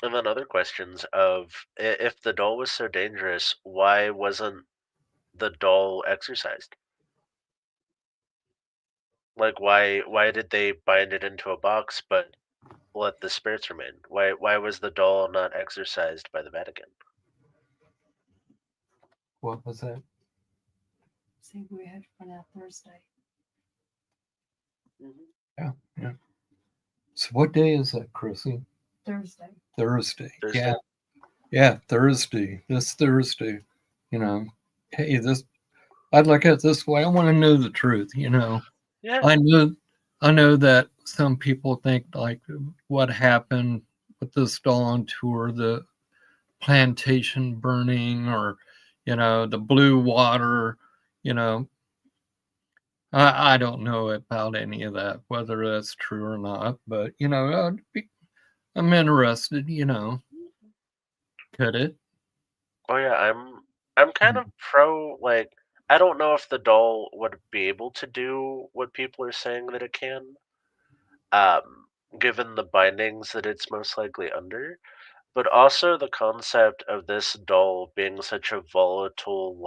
B: And then other questions of if the doll was so dangerous, why wasn't the doll exercised? Like, why did they bind it into a box but let the spirits remain? Why was the doll not exorcised by the Vatican?
A: What was that?
B: Hmm.
A: Yeah, yeah. So what day is that, Chrissy? Thursday. Yeah,
B: Thursday.
A: yeah, Thursday. This Thursday. You know, hey, this. I'd look at it this way. I want to know the truth.
B: Yeah.
A: I know, I know that some people think like what happened with this doll on tour, the plantation burning, or the blue water. You know, I don't know about any of that, whether that's true or not. But I'm interested. Could it?
B: Oh yeah, I'm kind of pro like I don't know if the doll would be able to do what people are saying that it can, um, given the bindings that it's most likely under. But also the concept of this doll being such a volatile,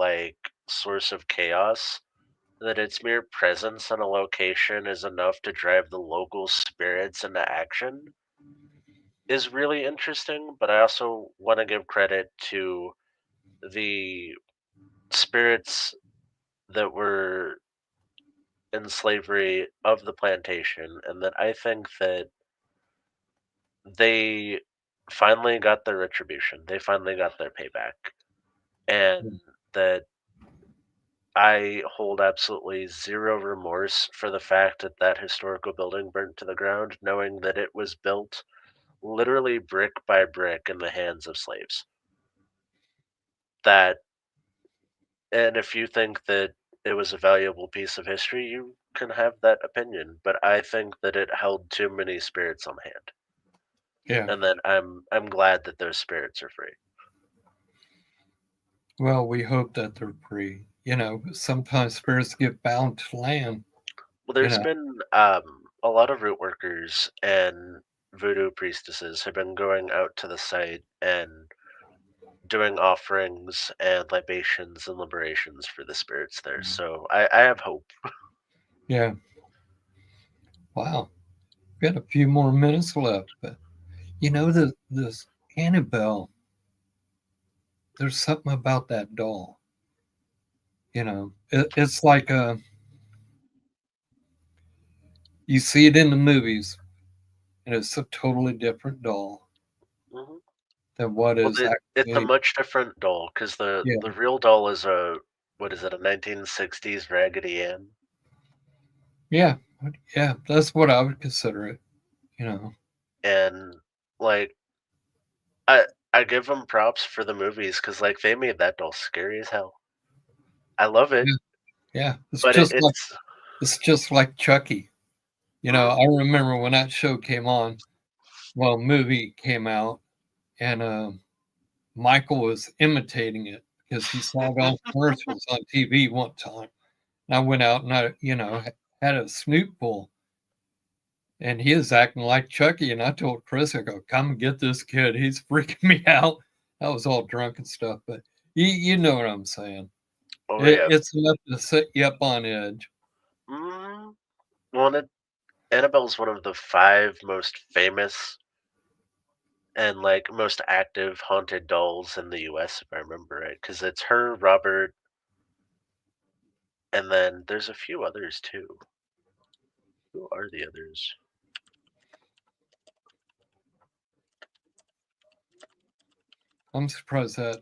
B: source of chaos that its mere presence in a location is enough to drive the local spirits into action is really interesting. But I also want to give credit to the spirits that were in slavery of the plantation, and that I think that they finally got their retribution. They finally got their payback. And that I hold absolutely zero remorse for the fact that that historical building burnt to the ground, knowing that it was built literally brick by brick in the hands of slaves. That, and if you think that it was a valuable piece of history, you can have that opinion. But I think that it held too many spirits on hand,
A: Yeah.
B: and that I'm glad that those spirits are free.
A: Well, we hope that they're free. Sometimes spirits get bound to land.
B: Well,
A: You
B: there's
A: know.
B: been a lot of root workers and voodoo priestesses have been going out to the site and doing offerings and libations and liberations for the spirits there. So I have hope.
A: Yeah. Wow. Got a few more minutes left, but this Annabelle. There's something about that doll. It's like you see it in the movies, and it's a totally different doll
B: Hmm.
A: than what
B: Well,
A: is
B: it's a
A: actually.
B: much different doll because the
A: Yeah.
B: the real doll is a, what is it, a 1960s Raggedy Ann,
A: Yeah. Yeah. That's what I would consider it. You know.
B: and like I I give them props for the movies because they made that doll scary as hell. I love it,
A: Yeah. Yeah. It's
B: but
A: just like
B: it's
A: it's just like Chucky.
B: mm,
A: I remember when that show came on. Well, movie came out, and Michael was imitating it because he saw it on commercials on TV one time. And I went out and had a snoot full, and he was acting like Chucky. And I told Chris, I go, "Come and get this kid. He's freaking me out." I was all drunk and stuff, but you know what I'm saying.
B: oh yeah.
A: It's enough to set you up on edge.
B: Mm, well, Annabelle's one of the five most famous and most active haunted dolls in the U.S. if I remember right, because it's her, Robert, and then there's a few others too. Who are the others?
A: I'm surprised that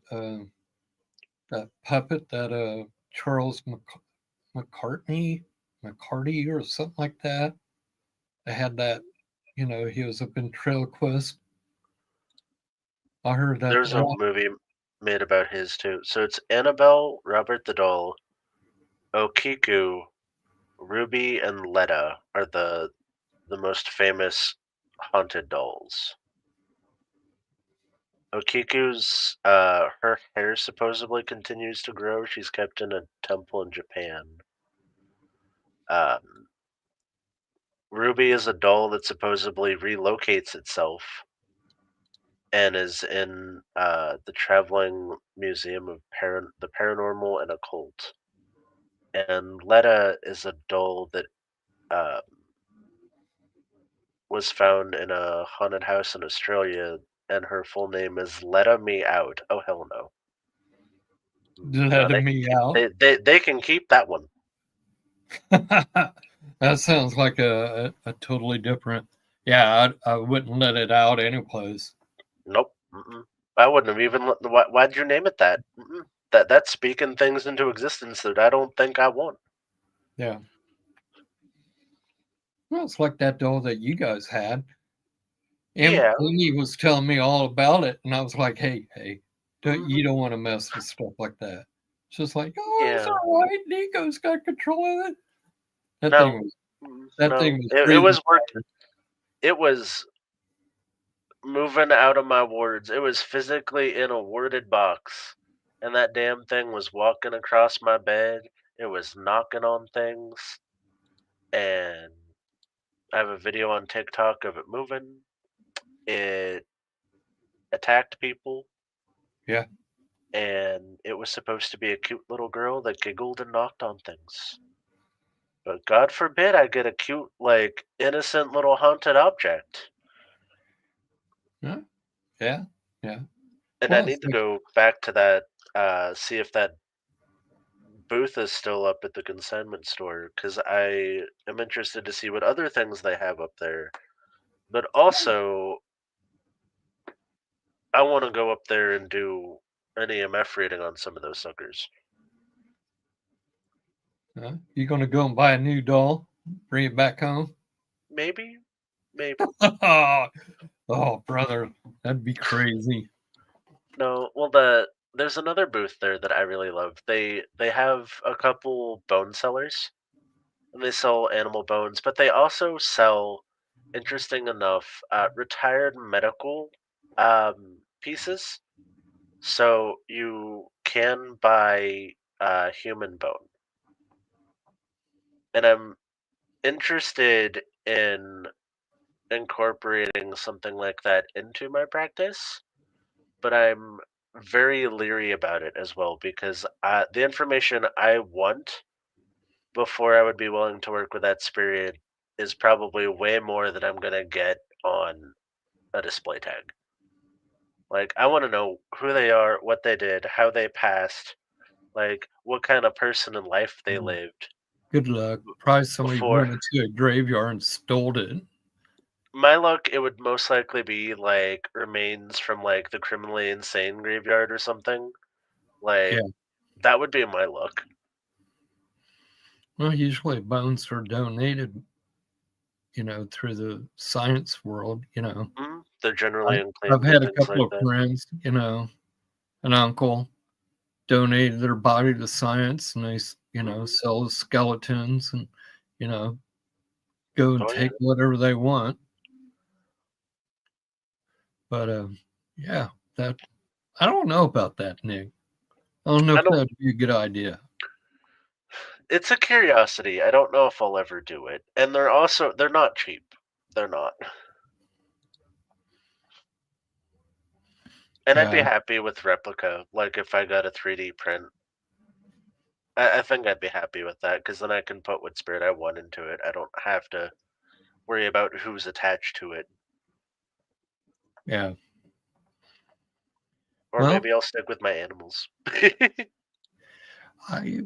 A: that puppet that Charles McCartney McCarty or something like that. They had that. He was a ventriloquist. I heard that.
B: There's a movie made about his too. So it's Annabelle, Robert the doll, Okiku, Ruby, and Letta are the most famous haunted dolls. Okiku's her hair supposedly continues to grow. She's kept in a temple in Japan. Um, Ruby is a doll that supposedly relocates itself and is in the traveling museum of the paranormal and occult. And Letta is a doll that uh, was found in a haunted house in Australia, and her full name is Letta Me Out. Oh hell no! No,
A: letting me out.
B: they can keep that one.
A: That sounds like a totally different. Yeah, I wouldn't let it out anyplace.
B: Nope. Mm-mm. I wouldn't have even. Why'd you name it that? Mm-mm. That's speaking things into existence that I don't think I want.
A: Yeah. Well, it's like that doll that you guys had.
B: Yeah,
A: Amy was telling me all about it, and I was like, hey, you
B: mhm,
A: don't want to mess with stuff like that. It's just like, oh, it's
B: yeah.
A: all right. Nico's got control of it. That thing
B: No,
A: was that
B: no.
A: thing was
B: It
A: breathing
B: was work.
A: fire.
B: It was moving out of my wards. It was physically in a warded box, and that damn thing was walking across my bed. It was knocking on things, and I have a video on TikTok of it moving. It attacked people.
A: Yeah.
B: And it was supposed to be a cute little girl that giggled and knocked on things. But God forbid I get a cute, like, innocent little haunted object.
A: Yeah. Yeah. Yeah.
B: And I
A: Well, it's
B: need to
A: like,
B: go back to that, see if that booth is still up at the consignment store, because I am interested to see what other things they have up there. But also, I want to go up there and do an EMF reading on some of those suckers.
A: you going to go and buy a new doll, bring it back home?
B: Maybe, maybe.
A: Oh, brother, that'd be crazy.
B: No, well, there's another booth there that I really love. They have a couple bone sellers, and they sell animal bones, but they also sell, interesting enough, retired medical pieces. So you can buy human bone, and I'm interested in incorporating something like that into my practice, but I'm very leery about it as well because the information I want before I would be willing to work with that spirit is probably way more than I'm going to get on a display tag. Like, I want to know who they are, what they did, how they passed, like, what kind of person in life they
A: Mm,
B: lived
A: good luck. Probably somebody
B: before.
A: went into a graveyard and stole it.
B: My luck, it would most likely be like remains from like the criminally insane graveyard or something.
A: Yeah.
B: Like, that would be my luck.
A: Well, usually bones are donated, through the science world.
B: They're
A: I,
B: generally
A: I've
B: unclaimed and
A: had a
B: things
A: couple
B: like
A: of
B: that.
A: friends, an uncle donated their body to science and they,
B: Hmm.
A: sell skeletons and, you know, go and
B: Oh yeah,
A: take whatever they want. But yeah, that I don't know about that, Nick. I don't know
B: I
A: if
B: don't.
A: that'd be a good idea.
B: It's a curiosity. I don't know if I'll ever do it, and they're not cheap. They're not, and I'd be
A: Yeah,
B: happy with replica. Like if I got a 3D print, I think I'd be happy with that because then I can put what spirit I want into it. I don't have to worry about who's attached to it.
A: yeah.
B: Or
A: Well,
B: maybe I'll stick with my animals.
A: I,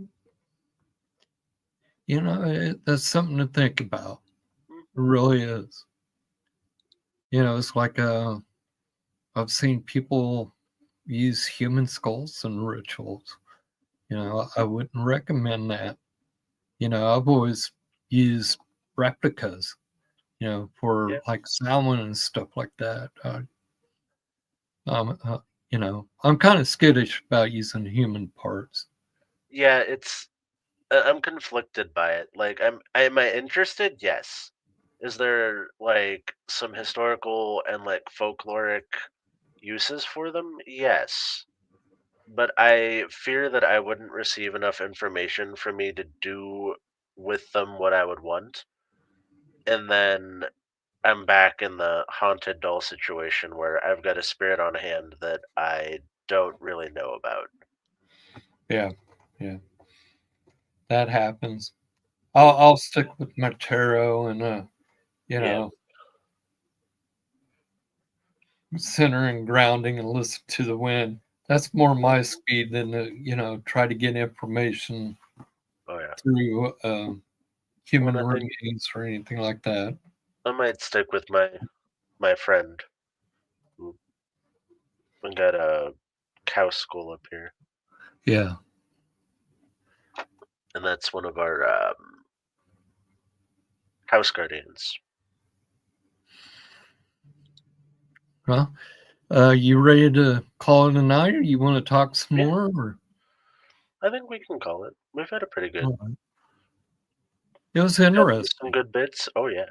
A: that's something to think about. It
B: Mhm.
A: really is. It's like I've seen people use human skulls in rituals. I wouldn't recommend that. I've always used replicas, for
B: Yeah,
A: like salmon and stuff like that. Um, uh, I'm kind of skittish about using human parts.
B: yeah. I'm conflicted by it. Like, am I interested? Yes. Is there like some historical and like folkloric uses for them? Yes. But I fear that I wouldn't receive enough information for me to do with them what I would want. And then I'm back in the haunted doll situation where I've got a spirit on hand that I don't really know about.
A: Yeah, yeah, that happens. I'll
B: Mhm.
A: I'll stick with my tarot and you
B: Yeah.
A: know, center and grounding and listen to the wind. That's more my
B: Mhm.
A: speed than try to get information
B: Oh yeah.
A: through
B: Well,
A: human
B: I think
A: readings or anything like that.
B: I might stick with my friend who we got a cow school up here,
A: Yeah.
B: and that's one of our house guardians.
A: Well, you ready to call it a night, or you want to talk some
B: Yeah,
A: more? Or
B: I think we can call it. We've had a pretty good.
A: all right. It was
B: Got through some
A: interesting,
B: good bits. Oh yeah.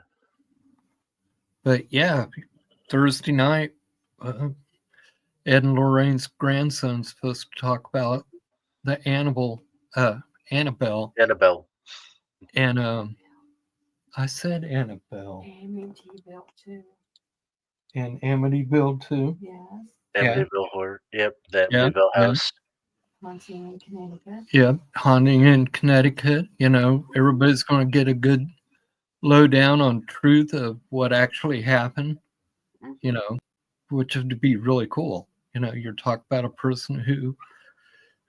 A: but yeah, Thursday night, uh, Ed and Lorraine's grandson's supposed to talk about the Annabelle,
B: Annabelle.
A: and I said Annabelle
C: Amityville too.
A: and Amityville too.
C: Yes.
B: Amityville Horror. Yep, the
A: Yeah,
B: Amityville
A: yeah,
B: House.
A: yeah. Haunting in Connecticut. Everybody's going to get a good lowdown on truth of what actually happened. Which would be really cool. You're talking about a person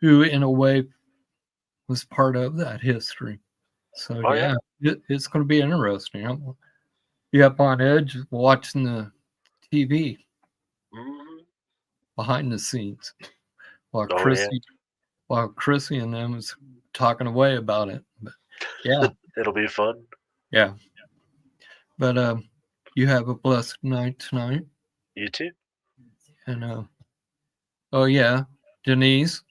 A: who in a way was part of that history. So
B: Oh yeah.
A: it's going to be interesting. I'm be up on edge watching the TV
B: Hmm.
A: behind the scenes while
B: Oh yeah.
A: Chrissy and them is talking away about it. But yeah,
B: It'll be fun.
A: yeah. But you have a blessed night tonight,
B: You too.
A: and oh yeah, Denise,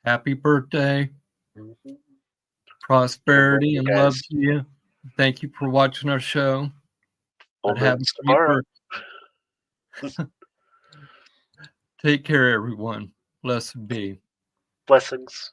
A: happy birthday,
B: Hmm. Good night,
A: prosperity,
B: you
A: and love
B: guys.
A: to you. Thank you for watching our show.
B: Full
A: But have a
B: moons
A: great
B: tomorrow.
A: birthday. Take care, everyone. Blessed be.
B: Blessings.